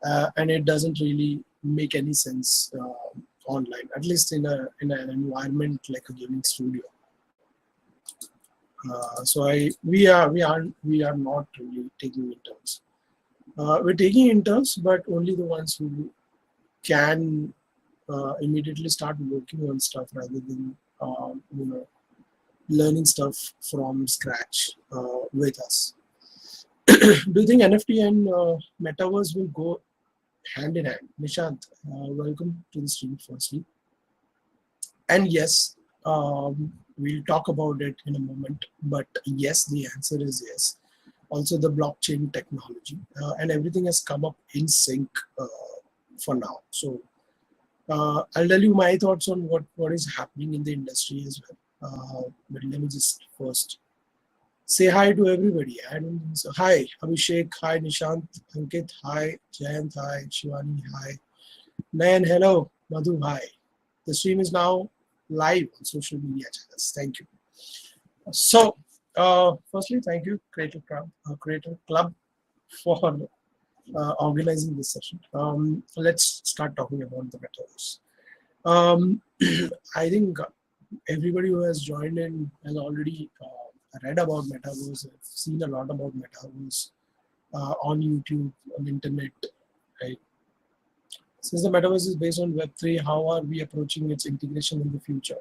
and it doesn't really make any sense online, at least in an environment like a gaming studio. So we are not really taking interns. We're taking interns, but only the ones who can immediately start working on stuff rather than learning stuff from scratch with us. Do you think NFT and metaverse will go hand in hand? Nishant, welcome to the stream firstly. And yes, we'll talk about it in a moment. But yes, the answer is yes. Also, the blockchain technology and everything has come up in sync for now. So I'll tell you my thoughts on what is happening in the industry as well. But let me just first say hi to everybody. I don't think so. Hi, Abhishek. Hi, Nishant. Ankit. Hi, Jayant. Hi, Shivani. Hi, Nayan. Hello, Madhu. Hi. The stream is now live on social media channels. Thank you. So, firstly, thank you, Creator Club, for organizing this session. Let's start talking about the metaverse. I think everybody who has joined in has already read about metaverse, have seen a lot about metaverse on YouTube, on internet, right? Since the metaverse is based on Web3, how are we approaching its integration in the future?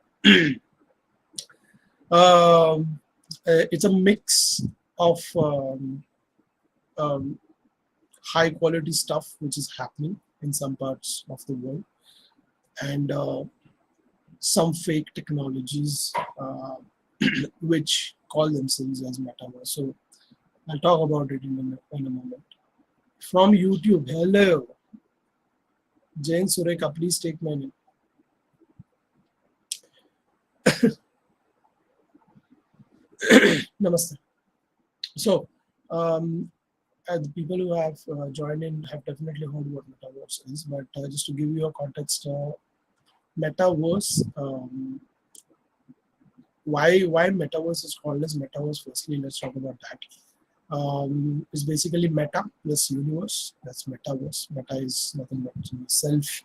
It's a mix of high quality stuff which is happening in some parts of the world, and some fake technologies which call themselves as metaverse. So I'll talk about it in a moment. From YouTube, hello, Jain Sureka, please take my name. Namaste. So, the people who have joined in have definitely heard what metaverse is, but just to give you a context, metaverse, why metaverse is called as metaverse? Firstly, let's talk about that. It's basically meta plus universe. That's metaverse. Meta is nothing but self.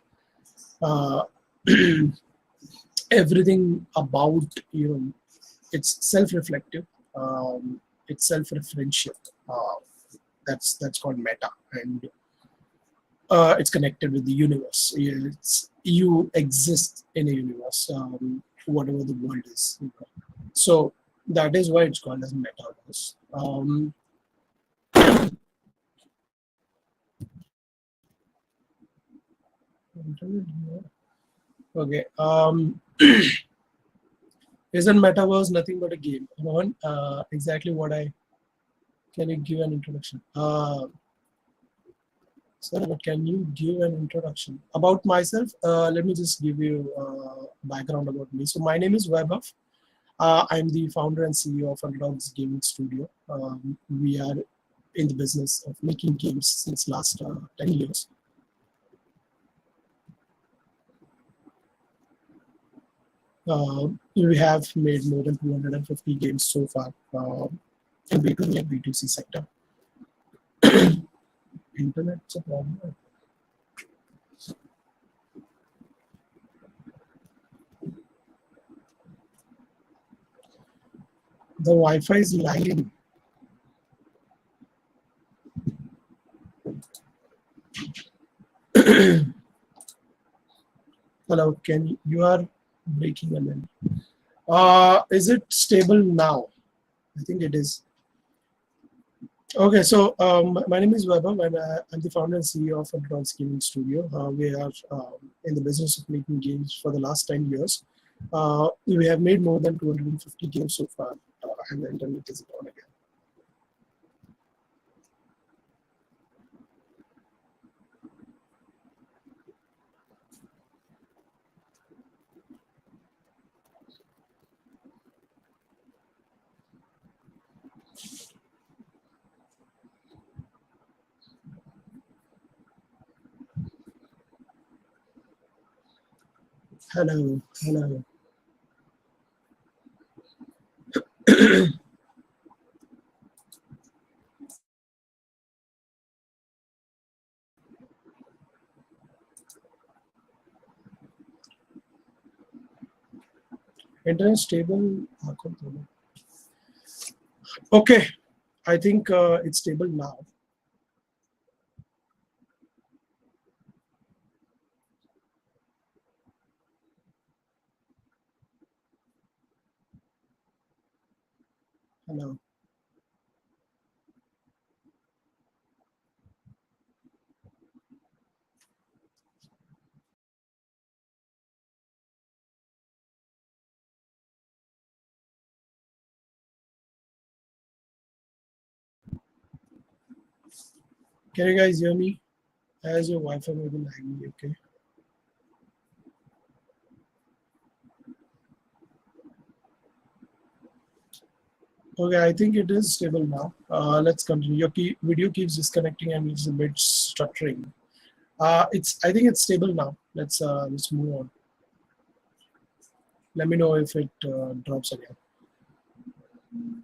Everything about it's self-reflective. It's self-referential. That's called meta, and it's connected with the universe. You exist in a universe, whatever the world is. So that is why it's called as metaverse. Okay. Isn't metaverse nothing but a game? Mohan, exactly what I can you give an introduction? Sir, but can you give an introduction about myself? Let me just give you background about me. So my name is Vaibhav. I'm the founder and CEO of Underdogs Gaming Studio. We are in the business of making games since last 10 years. We have made more than 250 games so far in B2B and B2C sector. Internet's a problem. The Wi-Fi is lagging. Hello, can you are breaking a little. Is it stable now? I think it is. Okay, so my name is Vaibhav, and I'm the founder and CEO of Underdogs Gaming Studio. We are in the business of making games for the last 10 years. We have made more than 250 games so far, and the internet is on again. Hello, hello. Internet stable. Okay, I think it's stable now. Hello. Can you guys hear me? As your Wi-Fi may be lagging, okay? Okay, I think it is stable now. Let's continue. Your video keeps disconnecting and it's a bit stuttering. I think it's stable now. Let's move on. Let me know if it drops again.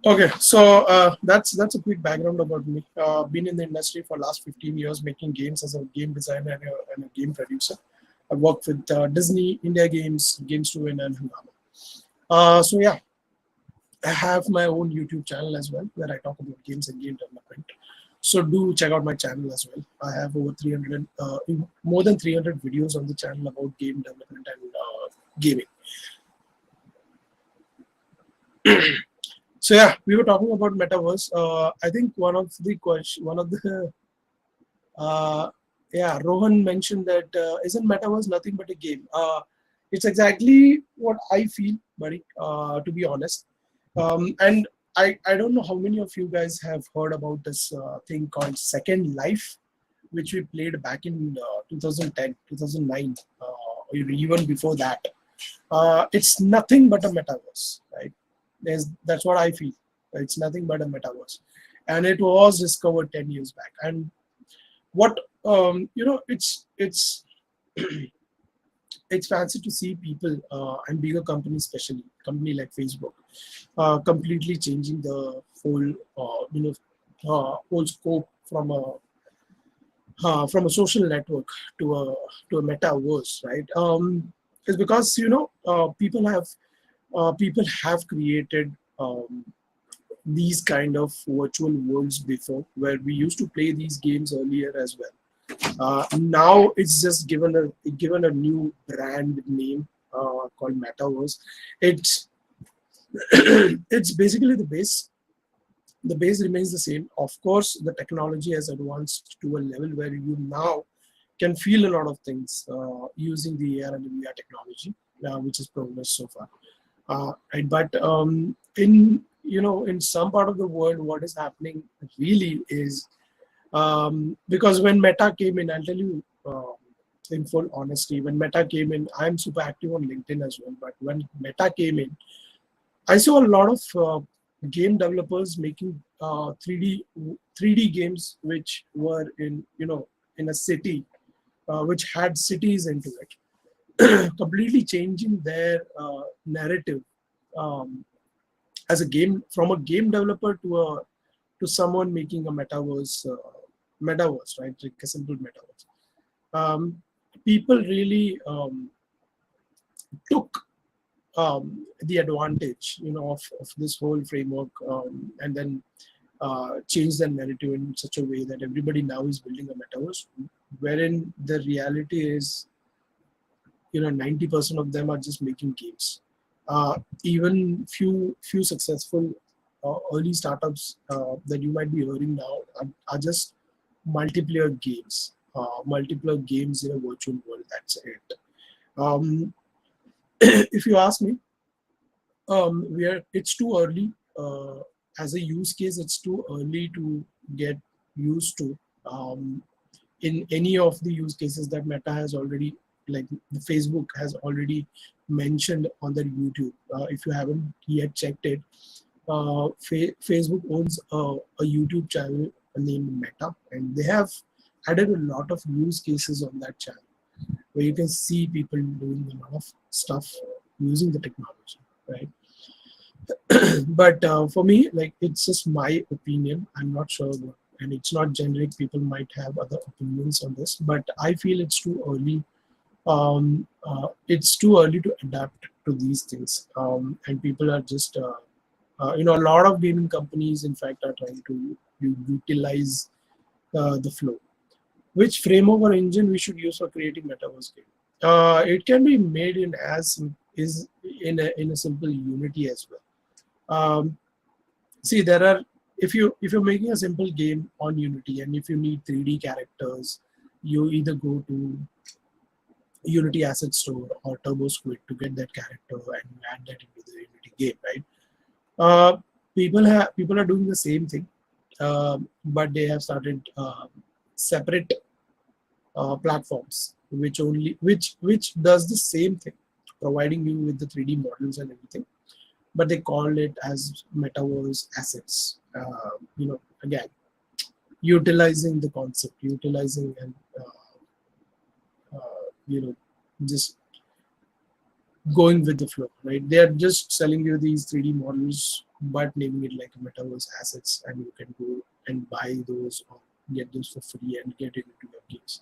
Okay, so that's a quick background about me. Been in the industry for last 15 years, making games as a game designer and a game producer. I worked with Disney, India Games, Games to Win, and Hungama. So yeah, I have my own YouTube channel as well where I talk about games and game development. So do check out my channel as well. I have over 300, more than 300 videos on the channel about game development and gaming. So yeah, we were talking about metaverse. I think one of the yeah, Rohan mentioned that isn't metaverse nothing but a game. It's exactly what I feel, buddy. To be honest, and I don't know how many of you guys have heard about this thing called Second Life, which we played back in 2010, 2009, or even before that. It's nothing but a metaverse, right? That's what I feel. It's nothing but a metaverse, and it was discovered 10 years back. And what it's it's fancy to see people and bigger companies, especially company like Facebook, completely changing the whole whole scope from a social network to a metaverse, right? It's because people have created these kind of virtual worlds before, where we used to play these games earlier as well. Now it's just given a new brand name called Metaverse. It's it's basically the base. The base remains the same. Of course, the technology has advanced to a level where you now can feel a lot of things using the AR and the VR technology, which has progressed so far. Right, but in some part of the world, what is happening really is because when Meta came in, I'll tell you in full honesty, when Meta came in, I'm super active on LinkedIn as well. But when Meta came in, I saw a lot of game developers making 3D games, which were in a city, which had cities into it, completely changing their narrative as a game from a game developer to someone making a metaverse, right? Like a simple metaverse. People really took the advantage, of this whole framework, and then change the narrative in such a way that everybody now is building a metaverse, wherein the reality is, 90% of them are just making games. Even few successful early startups that you might be hearing now are just multiplayer games in a virtual world. That's it. Um, if you ask me, it's too early as a use case. It's too early to get used to in any of the use cases that Meta has already, like the Facebook has already mentioned on their YouTube. If you haven't yet checked it, Facebook owns a YouTube channel named Meta, and they have added a lot of use cases on that channel where you can see people doing a lot of stuff using the technology, right? But for me, like, it's just my opinion. I'm not sure, and it's not generic. People might have other opinions on this, but I feel it's too early. It's too early to adapt to these things, and people are just a lot of gaming companies, in fact, are trying to utilize the flow. Which framework or engine we should use for creating metaverse game? It can be made in in a simple Unity as well. See, there are, if you're making a simple game on Unity, and if you need 3D characters, you either go to Unity Asset Store or Turbo Squid to get that character and add that into the Unity game, right? Uh, people are doing the same thing, but they have started separate platforms which does the same thing, providing you with the 3D models and everything, but they call it as metaverse assets. Again, utilizing the concept, utilizing and just going with the flow, right? They are just selling you these 3D models, but naming it like a metaverse assets, and you can go and buy those or get those for free and get it into your games.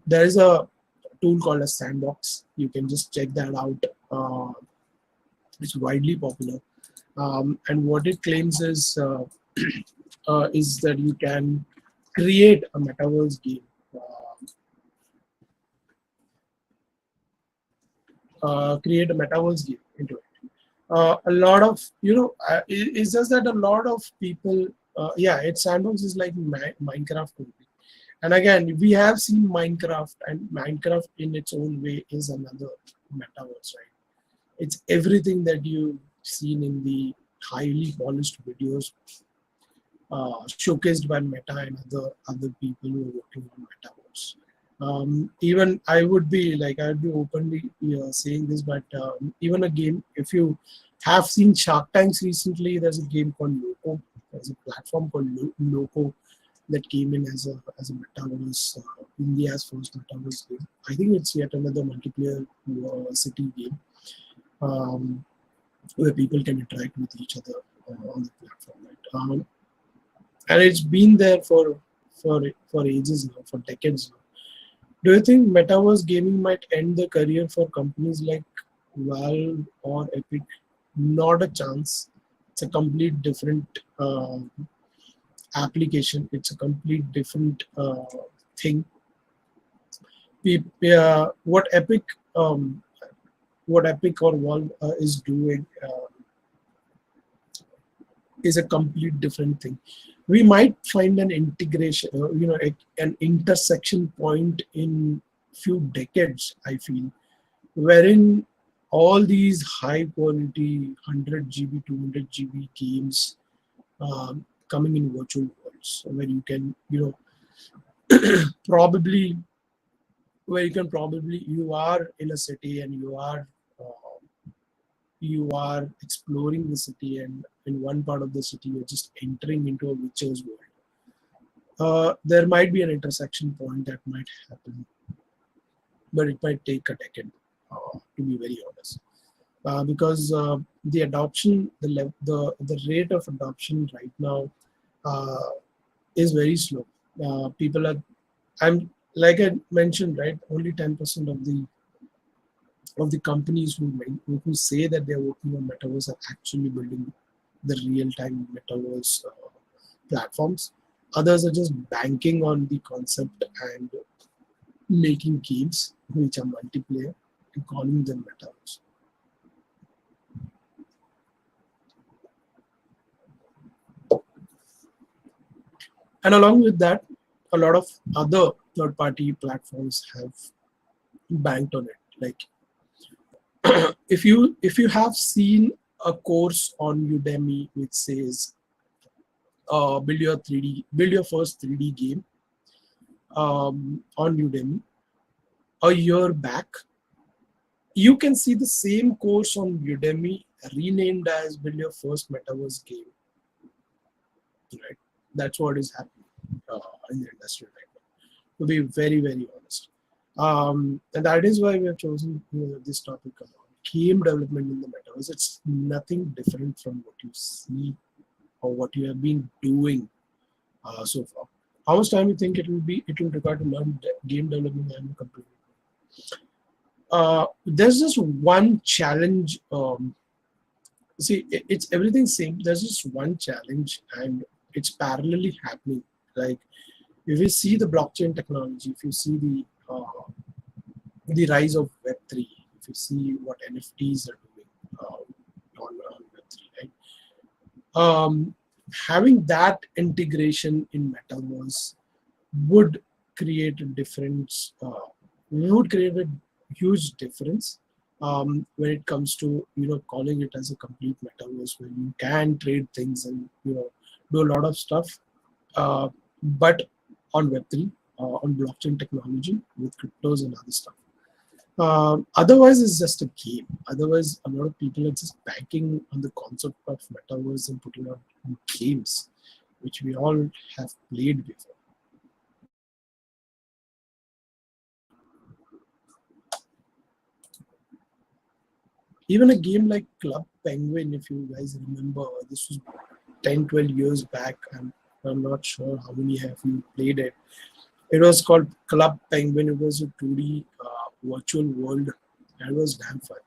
There is a tool called a Sandbox. You can just check that out. It's widely popular, and what it claims is that you can create a metaverse game. Create a metaverse game into it. A lot of it's just that a lot of people, it's Sandbox is like Minecraft movie. And again, we have seen Minecraft, and Minecraft in its own way is another metaverse, right? It's everything that you've seen in the highly polished videos showcased by Meta and other people who are working on metaverse. Even I'd be openly saying this, but even a game, if you have seen Shark Tanks recently, there's a game called Loco. There's a platform called Loco that came in as a metaverse, India's first metaverse game. I think it's yet another multiplayer city game where people can interact with each other on the platform. Right? And it's been there for ages now, for decades now. Do you think metaverse gaming might end the career for companies like Valve or Epic? Not a chance. It's a complete different application. It's a complete different thing. What Epic or Valve is doing is a complete different thing. We might find an integration, an intersection point in few decades, I feel, wherein all these high quality 100 GB, 200 GB games coming in virtual worlds, where you can, probably, you are in a city and you are exploring the city, and in one part of the city you're just entering into a Witcher's world. There might be an intersection point that might happen, but it might take a decade, to be very honest, because the adoption, the rate of adoption right now is very slow. People are, like I mentioned, right? Only 10% of the companies who say that they're working on metaverse are actually building the real-time metaverse platforms. Others are just banking on the concept and making games which are multiplayer and calling them metaverse. And along with that, a lot of other third-party platforms have banked on it. Like if you have seen a course on Udemy which says build your first 3D game on Udemy a year back, you can see the same course on Udemy renamed as build your first metaverse game. Right? That's what is happening in the industry right now, to be very, very honest. And that is why we have chosen this topic about game development in the metaverse. It's nothing different from what you see or what you have been doing so far. How much time you think it will require to learn game development and computing? There's just one challenge. See, it's everything same. There's just one challenge, and it's parallelly happening. Like if you see the blockchain technology, if you see the rise of Web3, if you see what NFTs are doing on Web3, right? Having that integration in metaverse would create a difference. Would create a huge difference when it comes to calling it as a complete metaverse where you can trade things and do a lot of stuff, but on Web3, on blockchain technology with cryptos and other stuff. Otherwise, it's just a game. Otherwise, a lot of people are just banking on the concept of metaverse and putting out games, which we all have played before. Even a game like Club Penguin, if you guys remember, this was 10, 12 years back. I'm not sure how many have you played it. It was called Club Penguin. It was a 2D virtual world. And it was damn fun.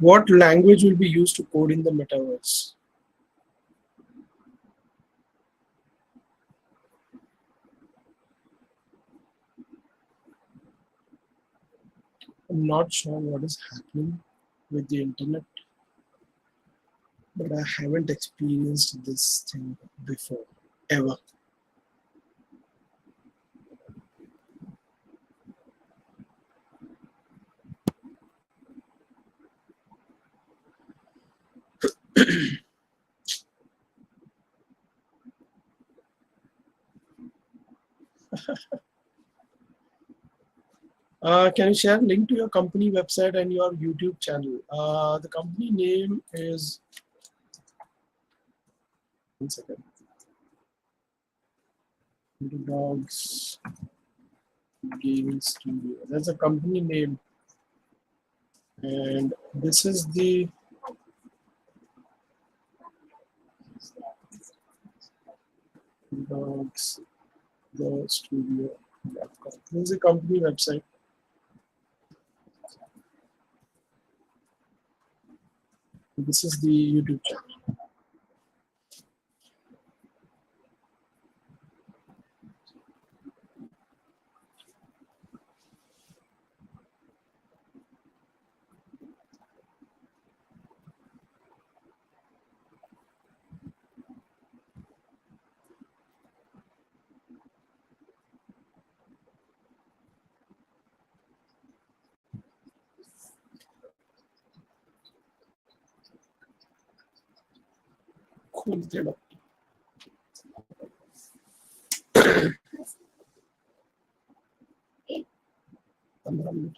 What language will be used to code in the metaverse? I'm not sure what is happening with the internet, but I haven't experienced this thing before, ever. Can you share a link to your company website and your YouTube channel? The company name is, one second, Dogs Gaming Studio. That's a company name, and this is the Dogs the Studio. This is the company website. This is the YouTube channel. Cool. 15 minute.